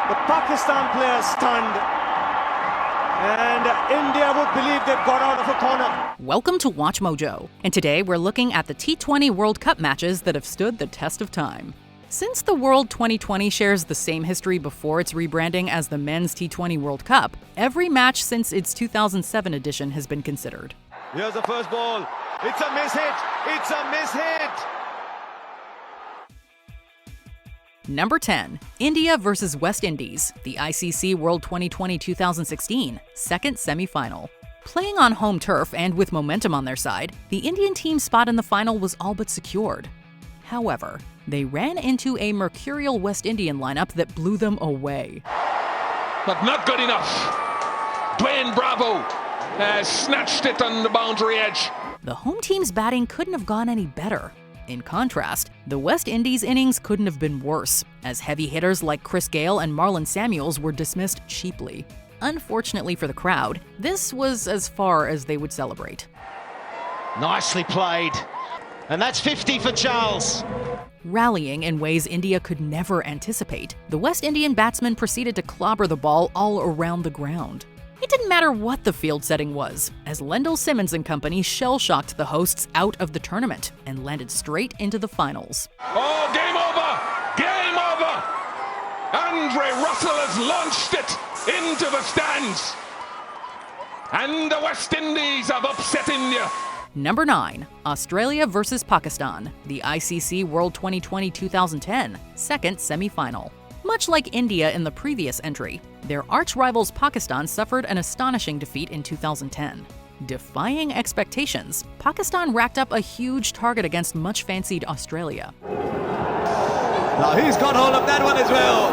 The Pakistan players stunned, and India would believe they've got out of a corner. Welcome to Watch Mojo, and today we're looking at the T20 World Cup matches that have stood the test of time. Since the World 2020 shares the same history before its rebranding as the Men's T20 World Cup, every match since its 2007 edition has been considered. Here's the first ball. It's a miss-hit. It's a miss-hit. Number 10. India vs. West Indies, the ICC World Twenty20 2016, second semi-final. Playing on home turf and with momentum on their side, the Indian team's spot in the final was all but secured. However, they ran into a mercurial West Indian lineup that blew them away. But not good enough. Dwayne Bravo has snatched it on the boundary edge. The home team's batting couldn't have gone any better. In contrast, the West Indies innings couldn't have been worse, as heavy hitters like Chris Gayle and Marlon Samuels were dismissed cheaply. Unfortunately for the crowd, this was as far as they would celebrate. Nicely played. And that's 50 for Charles. Rallying in ways India could never anticipate, the West Indian batsmen proceeded to clobber the ball all around the ground. It didn't matter what the field setting was, as Lendl Simmons and company shell-shocked the hosts out of the tournament and landed straight into the finals. Oh, game over! Game over! Andre Russell has launched it into the stands. And the West Indies have upset India. Number 9. Australia vs. Pakistan, the ICC World Twenty20 2010, second semi-final. Much like India in the previous entry, their arch-rivals Pakistan suffered an astonishing defeat in 2010. Defying expectations, Pakistan racked up a huge target against much-fancied Australia. Now he's got hold of that one as well.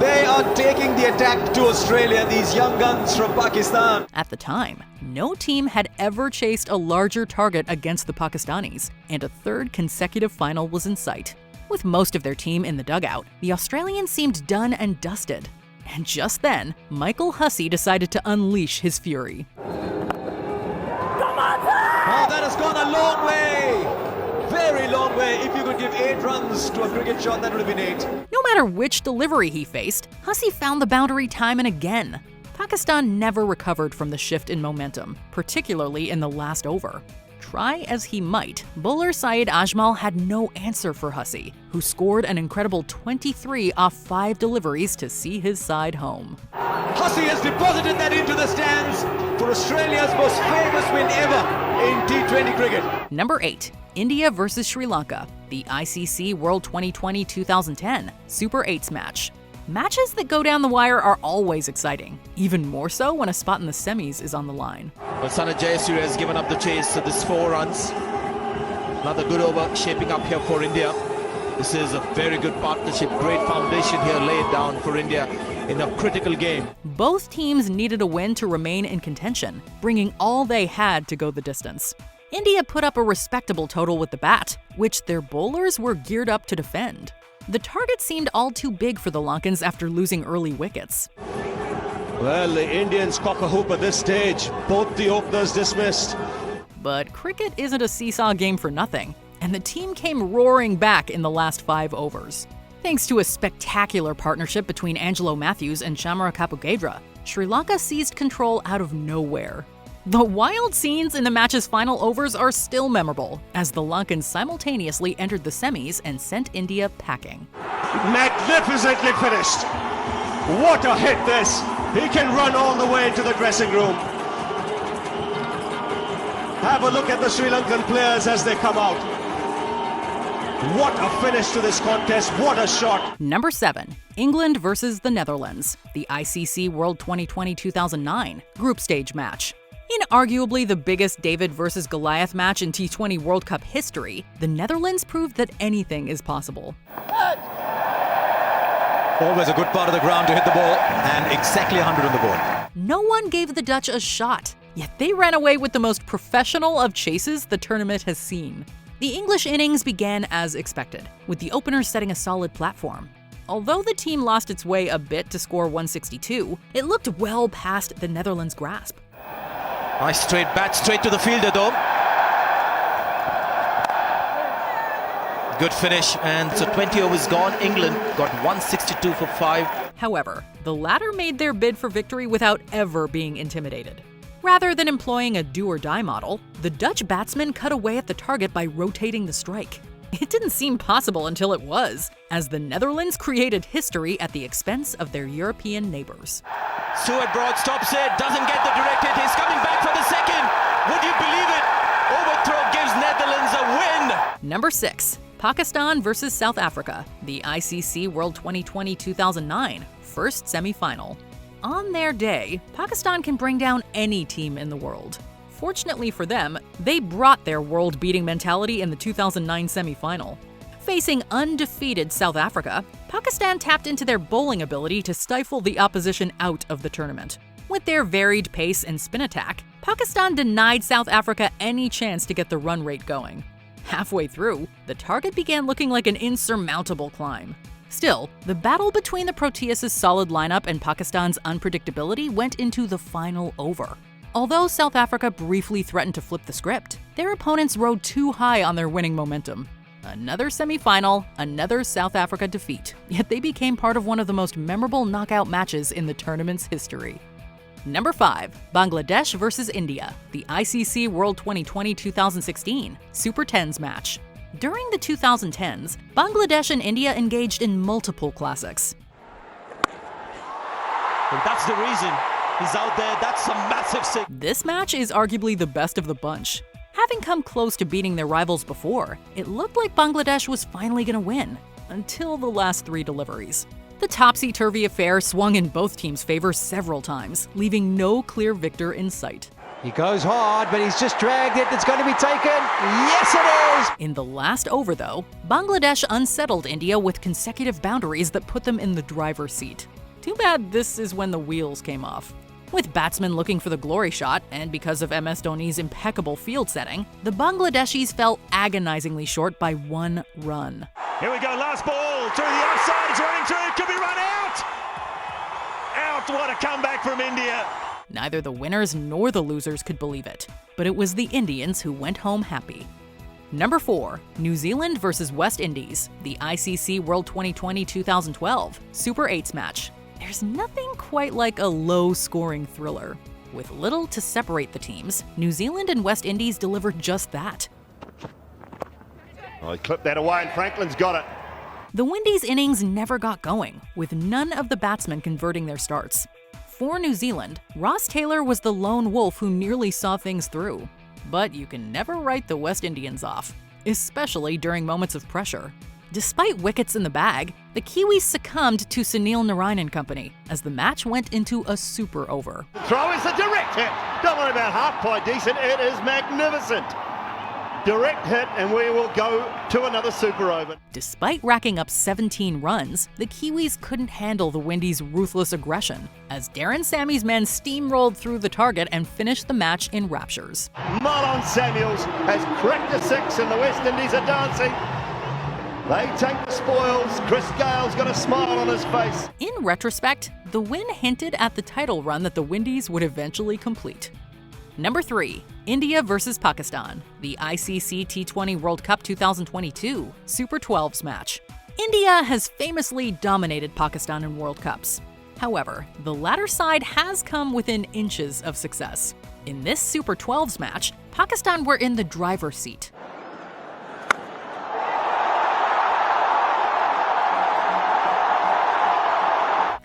They are taking the attack to Australia, these young guns from Pakistan. At the time, no team had ever chased a larger target against the Pakistanis, and a third consecutive final was in sight. With most of their team in the dugout, the Australians seemed done and dusted. And just then, Michael Hussey decided to unleash his fury. Oh, that has gone a long way! Very long way. If you could give 8 runs to a cricket shot, that would have been 8. No matter which delivery he faced, Hussey found the boundary time and again. Pakistan never recovered from the shift in momentum, particularly in the last over. Try as he might, bowler Syed Ajmal had no answer for Hussey, who scored an incredible 23 off 5 deliveries to see his side home. Hussey has deposited that into the stands for Australia's most famous win ever in T20 cricket. Number 8. India vs. Sri Lanka, the ICC World Twenty20 2010, Super 8s match. Matches that go down the wire are always exciting, even more so when a spot in the semis is on the line. But Sana Jayasuriya has given up the chase, so this 4 runs. Another good over shaping up here for India. This is a very good partnership, great foundation here laid down for India in a critical game. Both teams needed a win to remain in contention, bringing all they had to go the distance. India put up a respectable total with the bat, which their bowlers were geared up to defend. The target seemed all too big for the Lankans after losing early wickets. Well, the Indians cock a hoop at this stage. Both the openers dismissed. But cricket isn't a seesaw game for nothing, and the team came roaring back in the last 5 overs. Thanks to a spectacular partnership between Angelo Matthews and Chamara Kapugedra, Sri Lanka seized control out of nowhere. The wild scenes in the match's final overs are still memorable, as the Lankans simultaneously entered the semis and sent India packing. Magnificently finished. What a hit this. He can run all the way into the dressing room. Have a look at the Sri Lankan players as they come out. What a finish to this contest. What a shot. Number 7. England vs. the Netherlands, the ICC World Twenty20 2009, group stage match. In arguably the biggest David versus Goliath match in T20 World Cup history, the Netherlands proved that anything is possible. Always a good part of the ground to hit the ball, and exactly 100 on the board. No one gave the Dutch a shot, yet they ran away with the most professional of chases the tournament has seen. The English innings began as expected, with the openers setting a solid platform. Although the team lost its way a bit to score 162, it looked well past the Netherlands' grasp. Nice straight bat, straight to the fielder though. Good finish, and so 20 overs gone. England got 162 for 5. However, the latter made their bid for victory without ever being intimidated. Rather than employing a do-or-die model, the Dutch batsmen cut away at the target by rotating the strike. It didn't seem possible until it was, as the Netherlands created history at the expense of their European neighbors. Stuart Broad stops it, doesn't get the direct hit, he's coming back for the second. Would you believe it? Overthrow gives Netherlands a win. Number 6. Pakistan versus South Africa, the ICC World 2020 2009, first semi-final. On their day, Pakistan can bring down any team in the world. Fortunately for them, they brought their world-beating mentality in the 2009 semi-final. Facing undefeated South Africa, Pakistan tapped into their bowling ability to stifle the opposition out of the tournament. With their varied pace and spin attack, Pakistan denied South Africa any chance to get the run rate going. Halfway through, the target began looking like an insurmountable climb. Still, the battle between the Proteas' solid lineup and Pakistan's unpredictability went into the final over. Although South Africa briefly threatened to flip the script, their opponents rode too high on their winning momentum. Another semi-final, another South Africa defeat, yet they became part of one of the most memorable knockout matches in the tournament's history. Number 5. Bangladesh versus India, the ICC World 2020 2016 Super 10s match. During the 2010s, Bangladesh and India engaged in multiple classics. And that's the reason he's out there. That's a massive six. This match is arguably the best of the bunch. Having come close to beating their rivals before, it looked like Bangladesh was finally going to win, until the last 3 deliveries. The topsy-turvy affair swung in both teams' favor several times, leaving no clear victor in sight. He goes hard, but he's just dragged it. It's going to be taken. Yes, it is! In the last over, though, Bangladesh unsettled India with consecutive boundaries that put them in the driver's seat. Too bad this is when the wheels came off. With batsmen looking for the glory shot, and because of MS Dhoni's impeccable field setting, the Bangladeshis fell agonizingly short by 1 run. Here we go, last ball, through the offside, it's running through, could be run out! Out, what a comeback from India! Neither the winners nor the losers could believe it, but it was the Indians who went home happy. Number 4. New Zealand versus West Indies, the ICC World 2020 2012 Super 8s match. There's nothing quite like a low-scoring thriller. With little to separate the teams, New Zealand and West Indies delivered just that. Oh, he clipped that away and Franklin's got it. The Windies' innings never got going, with none of the batsmen converting their starts. For New Zealand, Ross Taylor was the lone wolf who nearly saw things through. But you can never write the West Indians off, especially during moments of pressure. Despite wickets in the bag, the Kiwis succumbed to Sunil Narayan and company as the match went into a super over. The throw is a direct hit. Don't worry about half quite decent, it is magnificent. Direct hit and we will go to another super over. Despite racking up 17 runs, the Kiwis couldn't handle the Windies' ruthless aggression as Darren Sammy's men steamrolled through the target and finished the match in raptures. Marlon Samuels has cracked a 6 and the West Indies are dancing. They take the spoils. Chris Gale's got a smile on his face. In retrospect, the win hinted at the title run that the Windies would eventually complete. Number 3. India versus Pakistan, the ICC T20 World Cup 2022 Super 12s match. India has famously dominated Pakistan in World Cups. However, the latter side has come within inches of success. In this Super 12s match, Pakistan were in the driver's seat.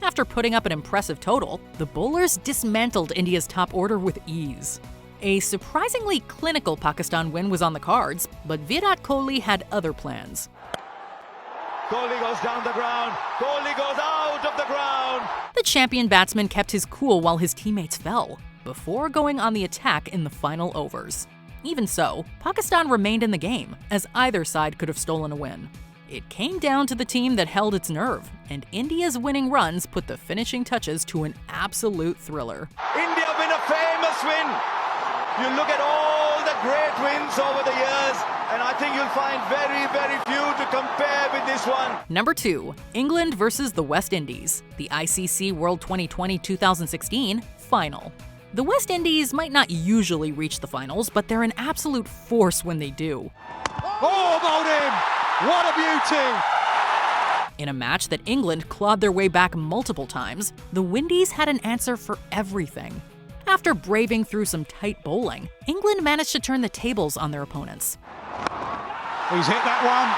After putting up an impressive total, the bowlers dismantled India's top order with ease. A surprisingly clinical Pakistan win was on the cards, but Virat Kohli had other plans. Kohli goes down the ground. Kohli goes out of the ground. The champion batsman kept his cool while his teammates fell, before going on the attack in the final overs. Even so, Pakistan remained in the game, as either side could have stolen a win. It came down to the team that held its nerve, and India's winning runs put the finishing touches to an absolute thriller. India win a famous win. You look at all the great wins over the years, and I think you'll find very, very few to compare with this one. Number 2. England versus the West Indies, the ICC World 2020 2016 final. The West Indies might not usually reach the finals, but they're an absolute force when they do. Oh, about him! What a beauty! In a match that England clawed their way back multiple times, the Windies had an answer for everything. After braving through some tight bowling, England managed to turn the tables on their opponents. He's hit that one.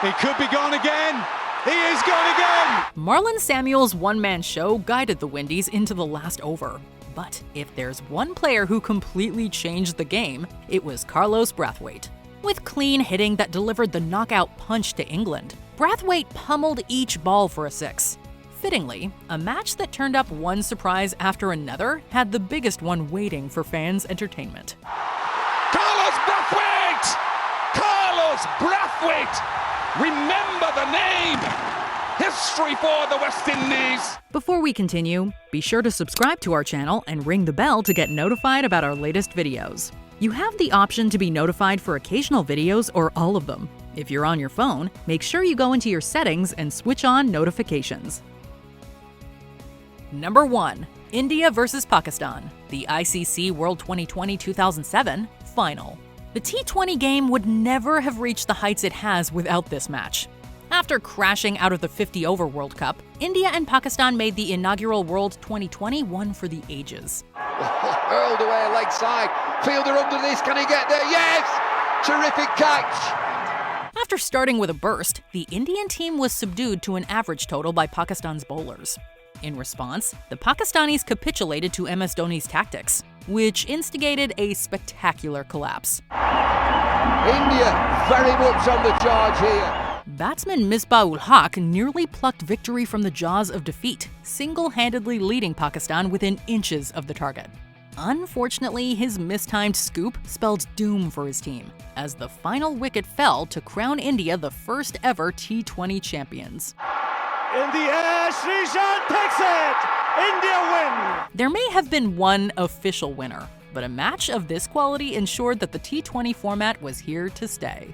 He could be gone again. He is gone again! Marlon Samuel's one-man show guided the Windies into the last over. But if there's one player who completely changed the game, it was Carlos Brathwaite. With clean hitting that delivered the knockout punch to England, Brathwaite pummeled each ball for a six. Fittingly, a match that turned up one surprise after another had the biggest one waiting for fans' entertainment. Carlos Brathwaite! Carlos Brathwaite! Remember the name! History for the West Indies! Before we continue, be sure to subscribe to our channel and ring the bell to get notified about our latest videos. You have the option to be notified for occasional videos or all of them. If you're on your phone, make sure you go into your settings and switch on notifications. Number 1. India vs Pakistan, the ICC World Twenty20 2007 final. The T20 game would never have reached the heights it has without this match. After crashing out of the 50-over World Cup, India and Pakistan made the inaugural World 2020 one for the ages. Hurled away leg side. Fielder under this. Can he get there? Yes! Terrific catch. After starting with a burst, the Indian team was subdued to an average total by Pakistan's bowlers. In response, the Pakistanis capitulated to MS Dhoni's tactics, which instigated a spectacular collapse. India very much on the charge here. Batsman Misbah-ul-Haq nearly plucked victory from the jaws of defeat, single-handedly leading Pakistan within inches of the target. Unfortunately, his mistimed scoop spelled doom for his team, as the final wicket fell to crown India the first ever T20 champions. In the air, Srishan takes it! India win! There may have been one official winner, but a match of this quality ensured that the T20 format was here to stay.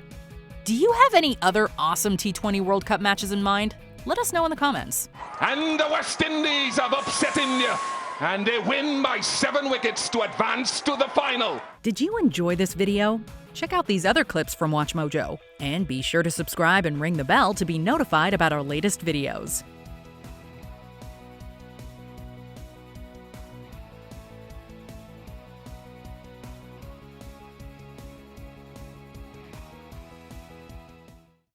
Do you have any other awesome T20 World Cup matches in mind? Let us know in the comments. And the West Indies have upset India, and they win by 7 wickets to advance to the final. Did you enjoy this video? Check out these other clips from WatchMojo, and be sure to subscribe and ring the bell to be notified about our latest videos.